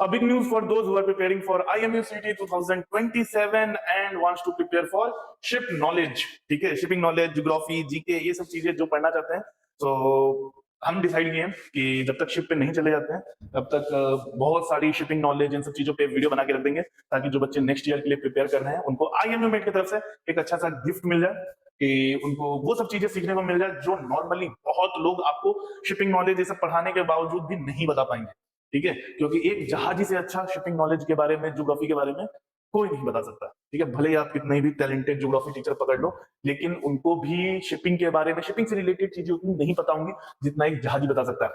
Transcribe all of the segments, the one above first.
A big news for those who are preparing for IMU CT 2027 and wants to prepare for ship knowledge. ठीक है, shipping knowledge, geography, GK, ये सब चीजें जो पढ़ना चाहते हैं, तो हम डिसाइड किए हैं कि जब तक शिप पे नहीं चले जाते हैं तब तक बहुत सारी शिपिंग नॉलेज इन सब चीजों पे वीडियो बना के रख देंगे, ताकि जो बच्चे नेक्स्ट ईयर के लिए प्रिपेयर कर रहे हैं उनको IMU मेट की तरफ से एक अच्छा सा गिफ्ट मिल जाए, कि उनको वो सब चीजें सीखने को मिल जाए जो नॉर्मली बहुत लोग आपको शिपिंग नॉलेज ये सब पढ़ाने के बावजूद भी नहीं बता पाएंगे। ठीक है, क्योंकि एक जहाजी से अच्छा शिपिंग नॉलेज के बारे में, ज्योग्राफी के बारे में कोई नहीं बता सकता। ठीक है, भले ही आप कितने भी टैलेंटेड ज्योग्राफी टीचर पकड़ लो, लेकिन उनको भी शिपिंग के बारे में, शिपिंग से रिलेटेड चीजें उतनी नहीं पता होंगी जितना एक जहाजी बता सकता है।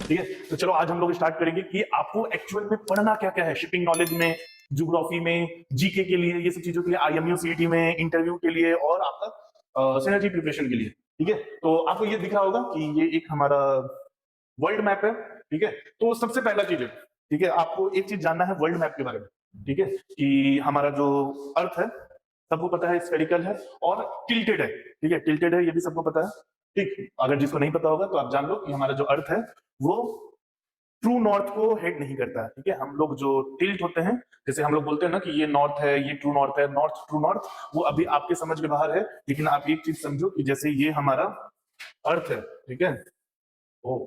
ठीक है, तो चलो आज हम लोग स्टार्ट करेंगे कि आपको एक्चुअल में पढ़ना क्या क्या है शिपिंग नॉलेज में, ज्योग्राफी में, जीके के लिए, ये सब चीजों के लिए, IMU CET में, इंटरव्यू के लिए और आपका सिनर्जी प्रिपरेशन के लिए। ठीक है, तो आपको ये दिख रहा होगा कि ये एक हमारा वर्ल्ड मैप है। ठीक है, तो सबसे पहला चीज है, ठीक है, आपको एक चीज जानना है वर्ल्ड मैप के बारे में। ठीक है, कि हमारा जो अर्थ है सबको पता है स्फेरिकल है और टिल्टेड है। ठीक है, टिल्टेड है ये भी सबको पता है। ठीक, अगर जिसको नहीं पता होगा तो आप जान लो कि हमारा जो अर्थ है वो ट्रू नॉर्थ को हेड नहीं करता है। ठीक है, हम लोग जो टिल्ट होते हैं, जैसे हम लोग बोलते हैं ना कि ये नॉर्थ है, ये ट्रू नॉर्थ है, नॉर्थ ट्रू नॉर्थ, वो अभी आपके समझ के बाहर है। लेकिन आप एक चीज समझो कि जैसे ये हमारा अर्थ है, ठीक है, ओ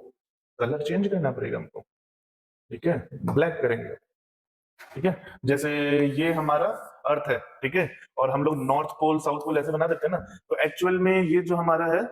कलर चेंज करना पड़ेगा हमको। ठीक है, ब्लैक करेंगे। ठीक है, जैसे ये हमारा अर्थ है, ठीक है, और हम लोग नॉर्थ पोल साउथ पोल ऐसे बना देते हैं ना, तो एक्चुअल में ये जो हमारा है,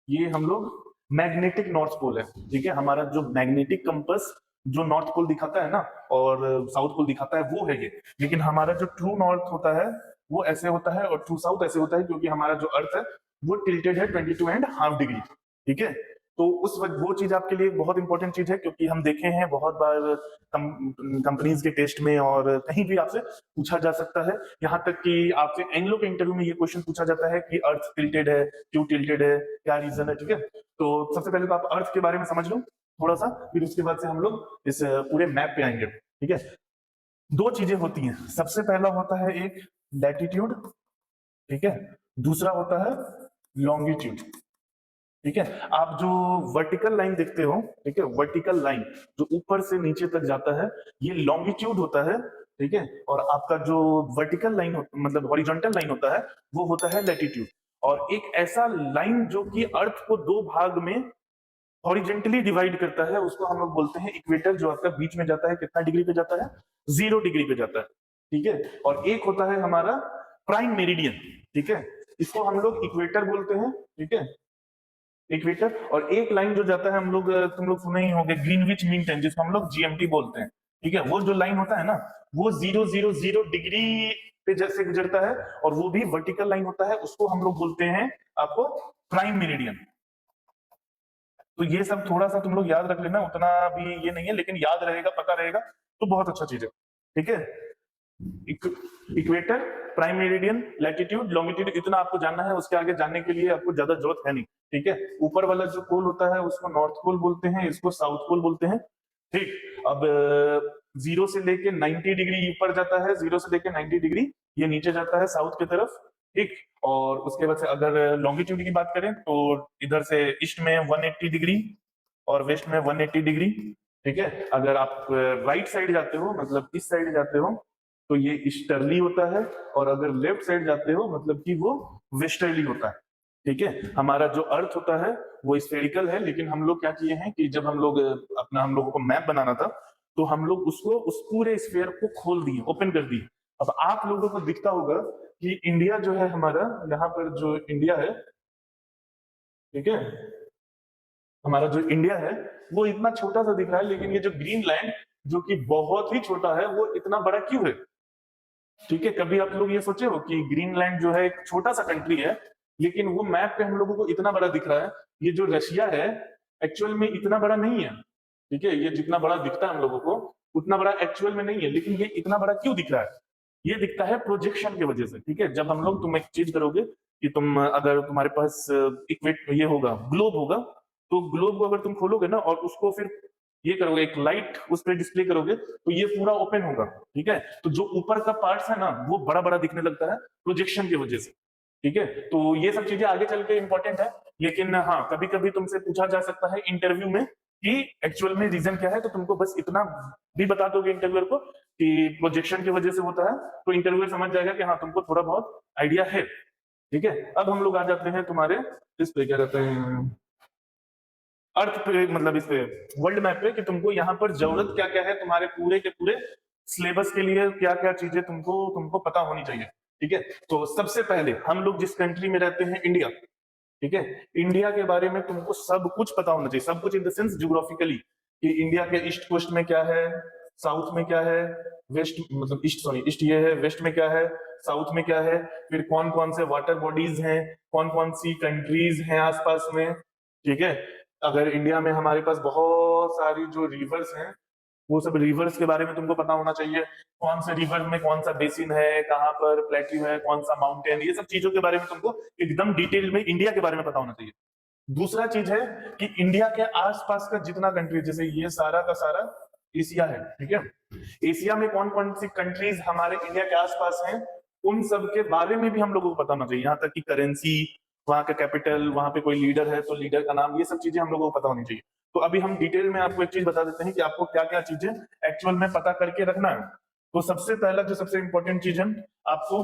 ये हम लोग मैग्नेटिक नॉर्थ पोल है। ठीक है, हमारा जो मैग्नेटिक कंपास जो नॉर्थ पोल दिखाता है ना और साउथ पोल दिखाता है वो है ये। लेकिन हमारा जो ट्रू नॉर्थ होता है वो ऐसे होता है और ट्रू साउथ ऐसे होता है, क्योंकि हमारा जो अर्थ है वो टिल्टेड है 22.5 डिग्री। ठीक है, तो उस वक्त वो चीज आपके लिए बहुत इंपॉर्टेंट चीज है, क्योंकि हम देखे हैं बहुत बार कंपनीज के टेस्ट में और कहीं भी आपसे पूछा जा सकता है। यहाँ तक कि आपसे एंग्लो के इंटरव्यू में ये क्वेश्चन पूछा जाता है कि अर्थ टिल्टेड है, क्यों टिल्टेड है, क्या रीजन है। ठीक है, तो सबसे पहले तो आप अर्थ के बारे में समझ लो थोड़ा सा, फिर उसके बाद से हम लोग इस पूरे मैप पे आएंगे। ठीक है, दो चीजें होती हैं, सबसे पहला होता है एक लैटिट्यूड, ठीक है, दूसरा होता है लॉन्गिट्यूड। ठीक है, आप जो वर्टिकल लाइन देखते हो, ठीक है, वर्टिकल लाइन जो ऊपर से नीचे तक जाता है, ये लॉन्गिट्यूड होता है। ठीक है, और आपका जो वर्टिकल लाइन मतलब हॉरिजॉन्टल लाइन होता है वो होता है लैटिट्यूड। और एक ऐसा लाइन जो कि अर्थ को दो भाग में हॉरिजेंटली डिवाइड करता है उसको हम लोग बोलते हैं इक्वेटर, जो आपका बीच में जाता है कितना डिग्री पे जाता है, 0 डिग्री पे जाता है। ठीक है, और एक होता है हमारा प्राइम मेरिडियन। ठीक है, इसको हम लोग इक्वेटर बोलते हैं। ठीक है, इक्वेटर, और एक लाइन जो जाता है हम लोग, तुम लोग सुने ही होंगे ग्रीनविच मीन टाइम, जिसको हम लोग GMT बोलते हैं। ठीक है, वो जो लाइन होता है ना वो 000 डिग्री पे जैसे गुजरता है और वो भी वर्टिकल लाइन होता है, उसको हम लोग बोलते हैं आपको प्राइम मेरिडियन। तो ये सब थोड़ा सा तुम लोग याद रख लेना, उतना भी ये नहीं है, लेकिन याद रहेगा, पता रहेगा तो बहुत अच्छा चीज है। ठीक है, equator, prime meridian, latitude, longitude, इतना आपको जानना है। उसके आगे जानने के लिए आपको ज्यादा जरूरत है नहीं। ठीक है, ऊपर वाला जो पोल होता है उसको नॉर्थ पोल बोलते हैं, इसको साउथ पोल बोलते हैं। ठीक, अब 0 से लेके 90 डिग्री ऊपर जाता है, 0 से लेके 90 डिग्री ये नीचे जाता है साउथ की तरफ। ठीक, और उसके बाद से अगर लॉन्गिट्यूड की बात करें तो इधर से ईस्ट में 180 डिग्री और वेस्ट में 180 डिग्री। ठीक है, अगर आप राइट साइड जाते हो मतलब इस साइड जाते हो तो ये ईस्टर्ली होता है, और अगर लेफ्ट साइड जाते हो मतलब कि वो वेस्टर्ली होता है। ठीक है, हमारा जो अर्थ होता है वो स्फेरिकल है, लेकिन हम लोग क्या किए हैं कि जब हम लोग अपना, हम लोगों को मैप बनाना था तो हम लोग उसको, उस पूरे स्फेयर को खोल दिए, ओपन कर दिए। अब आप लोगों को दिखता होगा कि इंडिया जो है हमारा, यहाँ पर जो इंडिया है, ठीक है, हमारा जो इंडिया है वो इतना छोटा सा दिख रहा है, लेकिन ये जो ग्रीनलैंड जो कि बहुत ही छोटा है वो इतना बड़ा क्यों है। ठीक है, कभी आप लोग ये सोचे हो कि ग्रीनलैंड जो है एक छोटा सा कंट्री है, लेकिन वो मैप पे हम लोगों को इतना बड़ा दिख रहा है। ये जो रशिया है एक्चुअल में इतना बड़ा नहीं है। ठीक है, ये जितना बड़ा दिखता है हम लोगों को उतना बड़ा एक्चुअल में नहीं है, लेकिन ये इतना बड़ा क्यों दिख रहा है, ये दिखता है प्रोजेक्शन की वजह से। ठीक है, जब हम लोग, तुम एक चीज करोगे कि तुम, अगर तुम्हारे पास इक्वेट ये होगा, ग्लोब होगा, तो ग्लोब को अगर तुम खोलोगे ना और उसको फिर ये करोगे, एक लाइट उस पर डिस्प्ले करोगे तो ये पूरा ओपन होगा, ठीक है। तो जो ऊपर का पार्ट्स है ना वो बड़ा बड़ा दिखने लगता है प्रोजेक्शन की वजह से, ठीक है। तो ये सब चीजें आगे चल के इंपॉर्टेंट है, लेकिन हाँ कभी कभी तुमसे पूछा जा सकता है इंटरव्यू में कि एक्चुअल में रीजन क्या है, तो तुमको बस इतना भी बता दोगे इंटरव्यूअर को कि प्रोजेक्शन की वजह से होता है, तो इंटरव्यूअर समझ जाएगा कि हाँ तुमको थोड़ा बहुत आइडिया है, ठीक है। अब हम लोग आ जाते हैं तुम्हारे इस पे, क्या कहते हैं, अर्थ पे, मतलब इस पे वर्ल्ड मैप पे, कि तुमको यहाँ पर जरूरत क्या क्या है तुम्हारे पूरे के पूरे सिलेबस के लिए, क्या क्या चीजें तुमको तुमको पता होनी चाहिए, ठीक है। तो सबसे पहले हम लोग जिस कंट्री में रहते हैं, इंडिया, ठीक है। इंडिया के बारे में तुमको सब कुछ पता होना चाहिए, सब कुछ इन द सेंस ज्योग्राफिकली, कि इंडिया के ईस्ट कोस्ट में क्या है, साउथ में क्या है, वेस्ट मतलब ईस्ट, सॉरी ईस्ट ये है, वेस्ट में क्या है, साउथ में क्या है, फिर कौन कौन से वाटर बॉडीज हैं, कौन कौन सी कंट्रीज हैं आसपास में, ठीक है। अगर इंडिया में हमारे पास बहुत सारी जो रिवर्स हैं, वो सब रिवर्स के बारे में तुमको पता होना चाहिए, कौन से रिवर में कौन सा बेसिन है, कहाँ पर प्लेट्यू है, कौन सा माउंटेन, ये सब चीजों के बारे में तुमको एकदम डिटेल में इंडिया के बारे में पता होना चाहिए। दूसरा चीज है कि इंडिया के आसपास का जितना कंट्री, जैसे ये सारा का सारा एशिया है, ठीक है। एशिया में कौन कौन सी कंट्रीज हमारे इंडिया के आसपास हैं, उन सब के बारे में भी हम लोगों को पता होना चाहिए, यहाँ तक कि करेंसी, वहां का कैपिटल, वहां पे कोई लीडर है तो लीडर का नाम, ये सब चीजें हम लोगों को पता होनी चाहिए। तो अभी हम डिटेल में आपको एक चीज बता देते हैं कि आपको क्या क्या चीजें एक्चुअल में पता करके रखना है। तो सबसे पहला जो सबसे इंपॉर्टेंट चीज है, आपको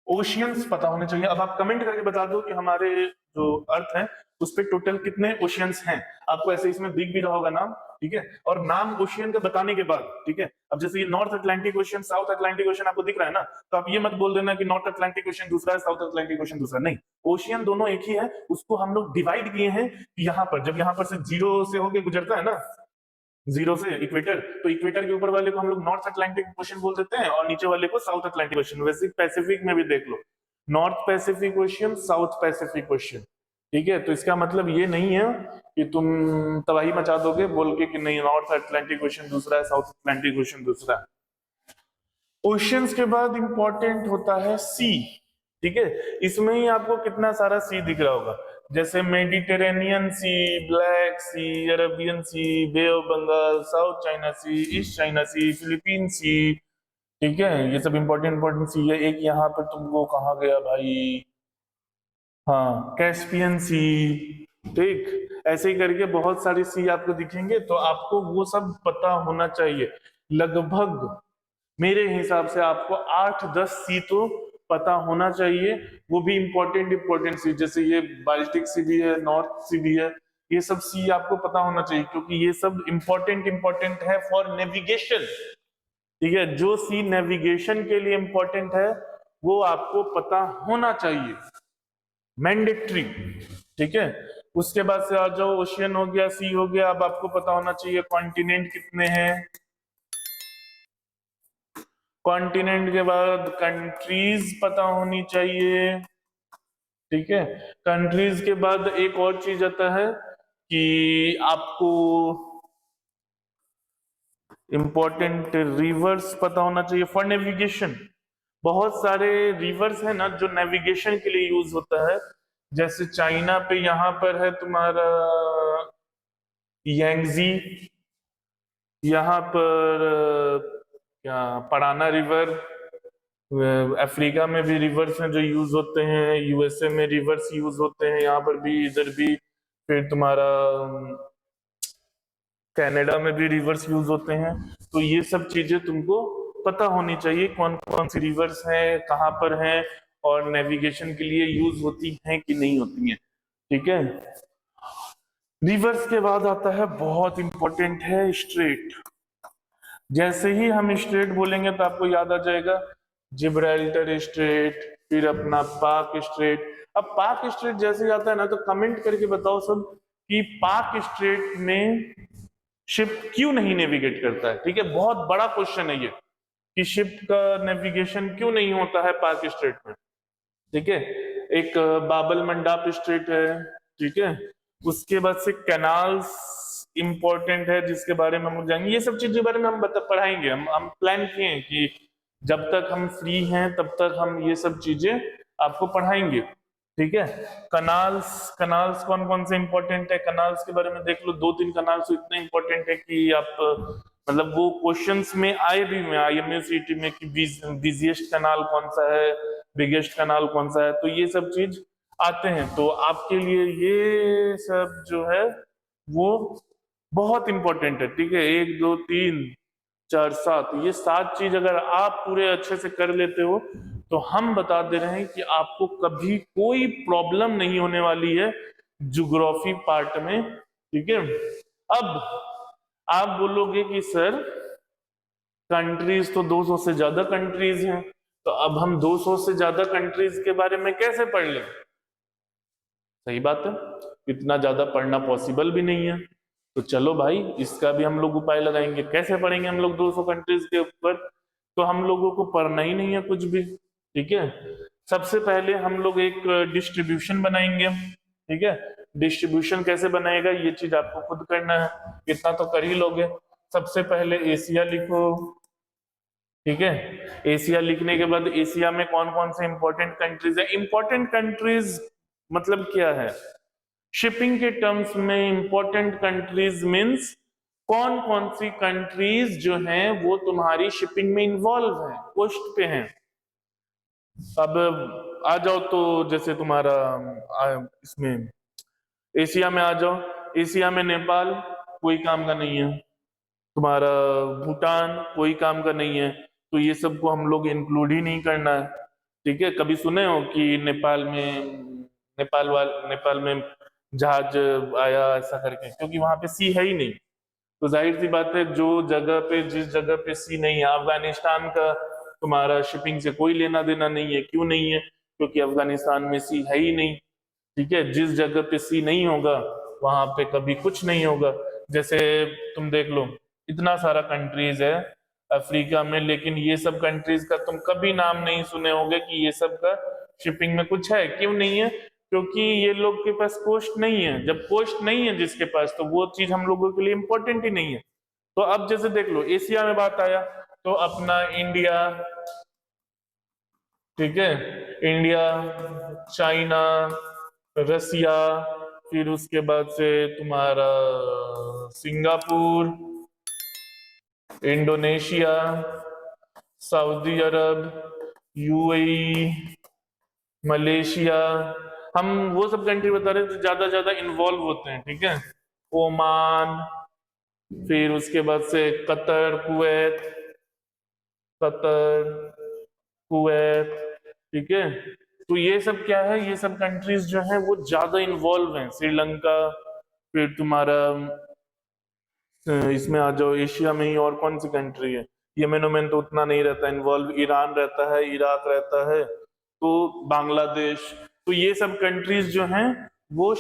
ओशियंस पता होने चाहिए। अब आप कमेंट करके बता दो कि हमारे जो अर्थ है उस पर टोटल कितने ओशियंस हैं, आपको ऐसे इसमें दिख भी रहा होगा नाम, ठीक है। और नाम ओशियन का बताने के बाद, ठीक है, अब जैसे ये north Atlantic ocean, south Atlantic ocean आपको दिख रहा है ना, तो आप ये मत बोल देना कि नॉर्थ अटलांटिक ओशियन दूसरा है, साउथ अटलांटिक ओशियन दूसरा, नहीं, ओशियन दोनों एक ही है। उसको हम लोग डिवाइड किए हैं कि यहाँ पर, जब यहाँ पर से जीरो से होके गुजरता है ना, जीरो से इक्वेटर, तो इक्वेटर के ऊपर वाले को हम लोग नॉर्थ अटलांटिक ओशन बोल देते हैं और नीचे वाले को साउथ अटलांटिक ओशन। वैसे पैसिफिक में भी देख लो, North Pacific Ocean, South Pacific Ocean, ठीक है। तो इसका मतलब ये नहीं है कि तुम तबाही मचा दोगे बोल के कि नहीं नॉर्थ अटलांटिक ओशन दूसरा है, साउथ अटलांटिक ओशन दूसरा है। ओशियंस के बाद इंपॉर्टेंट होता है सी, ठीक है। इसमें ही आपको कितना सारा सी दिख रहा होगा, जैसे Mediterranean Sea, Black Sea, Arabian Sea, Bay of Bengal, South China Sea, East China Sea, Philippine Sea, ठीक है। ये सब इंपॉर्टेंट इंपॉर्टेंट सी है। एक यहाँ पर तुमको कहाँ गया भाई, हाँ कैस्पियन सी, ठीक, ऐसे ही करके बहुत सारी सी आपको दिखेंगे, तो आपको वो सब पता होना चाहिए। लगभग मेरे हिसाब से आपको 8-10 सी तो पता होना चाहिए, वो भी इंपॉर्टेंट इंपॉर्टेंट सी, जैसे ये बाल्टिक सी भी है, नॉर्थ सी भी है, ये सब सी आपको पता होना चाहिए क्योंकि ये सब इंपॉर्टेंट इंपॉर्टेंट है फॉर नेविगेशन, ठीक है। जो सी नेविगेशन के लिए इंपॉर्टेंट है वो आपको पता होना चाहिए, मैंडेटरी, ठीक है। उसके बाद से आ जाओ, ओशियन हो गया, सी हो गया, अब आपको पता होना चाहिए कॉन्टिनेंट कितने हैं। कॉन्टिनेंट के बाद कंट्रीज पता होनी चाहिए, ठीक है। कंट्रीज के बाद एक और चीज आता है कि आपको इंपॉर्टेंट रिवर्स पता होना चाहिए फॉर नेविगेशन। बहुत सारे रिवर्स है ना जो नेविगेशन के लिए यूज होता है, जैसे चाइना पे यहाँ पर है तुम्हारा यांगजी, यहाँ पर क्या पराना रिवर, अफ्रीका में भी रिवर्स हैं जो यूज होते हैं, यूएसए में रिवर्स यूज होते हैं, यहाँ पर भी, इधर भी, फिर तुम्हारा कनाडा में भी रिवर्स यूज होते हैं। तो ये सब चीजें तुमको पता होनी चाहिए, कौन कौन सी रिवर्स हैं, कहाँ पर हैं, और नेविगेशन के लिए यूज होती हैं कि नहीं होती हैं, ठीक है। रिवर्स के बाद आता है बहुत इंपॉर्टेंट है स्ट्रेट। जैसे ही हम स्ट्रेट बोलेंगे तो आपको याद आ जाएगा जिब्राल्टर स्ट्रेट, फिर अपना पाक स्ट्रेट। अब पाक स्ट्रेट जैसे आता है ना, तो कमेंट करके बताओ सब कि पाक स्ट्रेट में शिप क्यों नहीं नेविगेट करता है, ठीक है। बहुत बड़ा क्वेश्चन है ये कि शिप का नेविगेशन क्यों नहीं होता है पाक स्ट्रेट में, ठीक है। एक बाबल मंडाप स्ट्रेट है, ठीक है। उसके बाद से कैनाल्स इंपॉर्टेंट है जिसके बारे में हम जाएंगे, ये सब चीज के बारे में हम पढ़ाएंगे। हम प्लान किए हैं कि जब तक हम फ्री हैं तब तक हम ये सब चीजें आपको पढ़ाएंगे, ठीक है। कनाल्स, कनाल्स कौन कौन से इंपॉर्टेंट है, कनाल्स के बारे में देख लो। 2-3 कनाल्स तो इतने इंपॉर्टेंट है कि आप मतलब वो क्वेश्चंस में आए भी में IMUCT में कि बिजिएस्ट कनाल कौन सा है, बिगेस्ट कनाल कौन सा है, तो ये सब चीज आते हैं। तो आपके लिए ये सब जो है वो बहुत इंपॉर्टेंट है। ठीक है, 1 2 3 4 7, ये 7 चीज अगर आप पूरे अच्छे से कर लेते हो तो हम बता दे रहे हैं कि आपको कभी कोई प्रॉब्लम नहीं होने वाली है ज्योग्राफी पार्ट में। ठीक है। अब आप बोलोगे कि सर कंट्रीज तो 200 से ज्यादा कंट्रीज हैं, तो अब हम 200 से ज्यादा कंट्रीज के बारे में कैसे पढ़ लें? सही बात है, इतना ज्यादा पढ़ना पॉसिबल भी नहीं है। तो चलो भाई, इसका भी हम लोग उपाय लगाएंगे। कैसे पढ़ेंगे हम लोग 200 कंट्रीज के ऊपर? तो हम लोगों को पढ़ना ही नहीं है कुछ भी। ठीक है, सबसे पहले हम लोग एक डिस्ट्रीब्यूशन बनाएंगे। ठीक है, डिस्ट्रीब्यूशन कैसे बनाएगा ये चीज आपको खुद करना है, इतना तो कर ही लोगे। सबसे पहले एशिया लिखो। ठीक है, एशिया लिखने के बाद एशिया में कौन कौन से इंपॉर्टेंट कंट्रीज है। इंपॉर्टेंट कंट्रीज मतलब क्या है? शिपिंग के टर्म्स में इंपॉर्टेंट कंट्रीज मींस कौन कौन सी कंट्रीज जो हैं वो तुम्हारी शिपिंग में इन्वॉल्व है, कोस्ट पे हैं। अब आ जाओ तो जैसे तुम्हारा इसमें एशिया में आ जाओ। एशिया में नेपाल कोई काम का नहीं है, तुम्हारा भूटान कोई काम का नहीं है, तो ये सबको हम लोग इंक्लूड ही नहीं करना है। ठीक है, कभी सुने हो कि नेपाल में जहाज आया ऐसा करके? क्योंकि वहां पे सी है ही नहीं। तो जाहिर सी बात है, जो जगह पे जिस जगह पे सी नहीं है, अफगानिस्तान का तुम्हारा शिपिंग से कोई लेना देना नहीं है। क्यों नहीं है? क्योंकि अफगानिस्तान में सी है ही नहीं। ठीक है, जिस जगह पे सी नहीं होगा वहां पे कभी कुछ नहीं होगा। जैसे तुम देख लो, इतना सारा कंट्रीज है अफ्रीका में, लेकिन ये सब कंट्रीज का तुम कभी नाम नहीं सुने होगे कि ये सब का शिपिंग में कुछ है। क्यों नहीं है? क्योंकि ये लोग के पास कोस्ट नहीं है। जब कोस्ट नहीं है जिसके पास, तो वो चीज हम लोगों के लिए इंपॉर्टेंट ही नहीं है। तो अब जैसे देख लो, एशिया में बात आया तो अपना इंडिया। ठीक है, इंडिया, चाइना, रसिया, फिर उसके बाद से तुम्हारा सिंगापुर, इंडोनेशिया, सऊदी अरब, UAE, मलेशिया। हम वो सब कंट्री बता रहे हैं जो ज्यादा ज्यादा इन्वॉल्व होते हैं। ठीक है, ओमान, फिर उसके बाद से कतर, कतर, कुवैत। ठीक है, तो ये सब क्या है, ये सब कंट्रीज जो है वो ज्यादा इन्वॉल्व हैं। श्रीलंका, फिर तुम्हारा इसमें आ जाओ एशिया में ही और कौन सी कंट्री है, यमन ओमन तो उतना नहीं रहता इन्वॉल्व, ईरान रहता है, इराक रहता है, तो बांग्लादेश। तो ये सब कंट्रीज जो हैं वो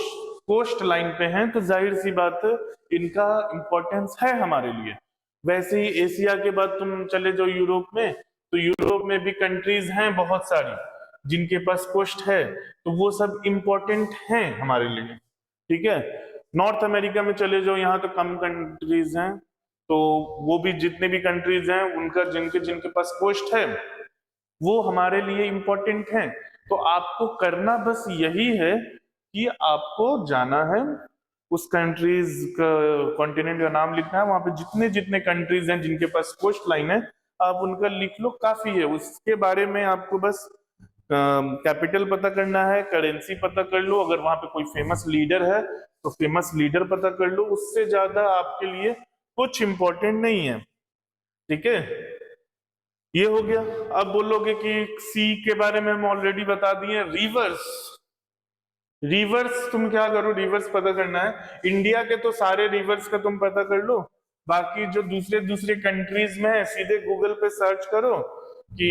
कोस्ट लाइन पे हैं, तो जाहिर सी बात है इनका इंपॉर्टेंस है हमारे लिए। वैसे ही एशिया के बाद तुम चले जाओ यूरोप में, तो यूरोप में भी कंट्रीज हैं बहुत सारी जिनके पास कोस्ट है, तो वो सब इंपॉर्टेंट हैं हमारे लिए। ठीक है, नॉर्थ अमेरिका में चले जाओ, यहाँ तो कम कंट्रीज हैं, तो वो भी जितने भी कंट्रीज हैं उनका जिनके जिनके पास कोस्ट है वो हमारे लिए इंपॉर्टेंट हैं। तो आपको करना बस यही है कि आपको जाना है उस कंट्रीज का, कॉन्टिनेंट का नाम लिखना है, वहां पे जितने जितने कंट्रीज हैं जिनके पास कोस्ट लाइन है आप उनका लिख लो, काफी है। उसके बारे में आपको बस कैपिटल पता करना है, करेंसी पता कर लो, अगर वहां पे कोई फेमस लीडर है तो फेमस लीडर पता कर लो। उससे ज्यादा आपके लिए कुछ इंपॉर्टेंट नहीं है। ठीक है, ये हो गया। अब बोलोगे कि सी के बारे में हम ऑलरेडी बता दिए। रिवर्स, रिवर्स तुम क्या करो, रिवर्स पता करना है इंडिया के तो सारे रिवर्स का तुम पता कर लो। बाकी जो दूसरे दूसरे कंट्रीज में है सीधे गूगल पे सर्च करो कि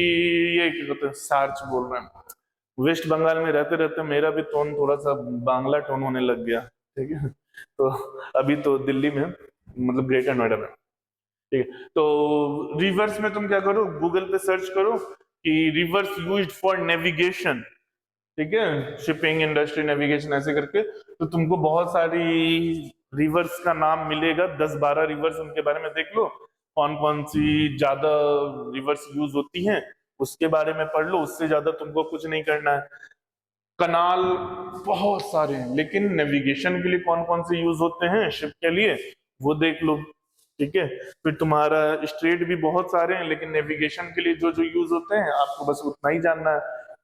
ये क्या कहते हैं, सर्च बोल रहे हैं। वेस्ट बंगाल में रहते रहते मेरा भी टोन थोड़ा सा बांग्ला टोन होने लग गया। ठीक है, तो अभी तो दिल्ली में मतलब ग्रेटर नोएडा में। ठीक है, तो रिवर्स में तुम क्या करो, गूगल पे सर्च करो कि रिवर्स यूज्ड फॉर नेविगेशन। ठीक है, शिपिंग इंडस्ट्री नेविगेशन ऐसे करके, तो तुमको बहुत सारी रिवर्स का नाम मिलेगा, 10-12 रिवर्स, उनके बारे में देख लो कौन कौन सी ज्यादा रिवर्स यूज होती हैं, उसके बारे में पढ़ लो। उससे ज्यादा तुमको कुछ नहीं करना है। कनाल बहुत सारे हैं, लेकिन नेविगेशन के लिए कौन कौन से यूज होते हैं शिप के लिए वो देख लो। ठीक है, फिर तुम्हारा स्ट्रेट भी बहुत सारे हैं, लेकिन नेविगेशन के लिए जो जो यूज होते हैं आपको बस उतना ही जानना है।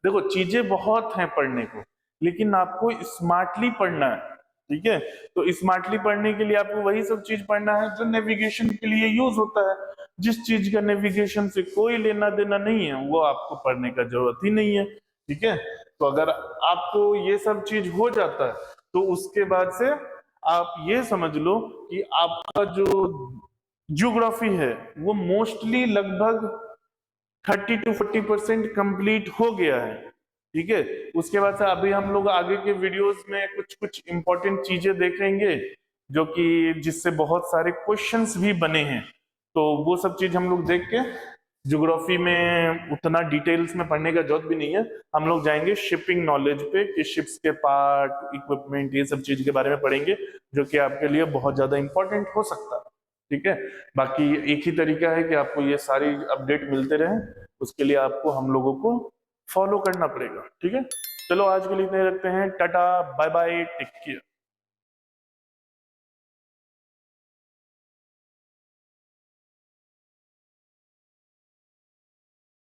देखो चीजें बहुत हैं पढ़ने को, लेकिन आपको स्मार्टली पढ़ना है। ठीक है, तो स्मार्टली पढ़ने के लिए आपको वही सब चीज पढ़ना है जो नेविगेशन के लिए यूज होता है। जिस चीज का नेविगेशन से कोई लेना देना नहीं है वो आपको पढ़ने का जरूरत ही नहीं है। ठीक है, तो अगर आपको ये सब चीज हो जाता है तो उसके बाद से आप ये समझ लो कि आपका जो ज्योग्राफी है वो मोस्टली लगभग 30 to 40% कंप्लीट हो गया है। ठीक है, उसके बाद से अभी हम लोग आगे के वीडियोस में कुछ कुछ इंपॉर्टेंट चीजें देखेंगे जो कि जिससे बहुत सारे क्वेश्चंस भी बने हैं। तो वो सब चीज हम लोग देख के, ज्योग्राफी में उतना डिटेल्स में पढ़ने का जरूरत भी नहीं है, हम लोग जाएंगे शिपिंग नॉलेज पे कि शिप्स के पार्ट इक्विपमेंट ये सब चीज के बारे में पढ़ेंगे जो कि आपके लिए बहुत ज्यादा इंपॉर्टेंट हो सकता है। ठीक है, बाकी एक ही तरीका है कि आपको ये सारी अपडेट मिलते रहे, उसके लिए आपको हम लोगों को फॉलो करना पड़ेगा। ठीक है, चलो आज के लिए इतने रखते हैं, tata bye bye, take care.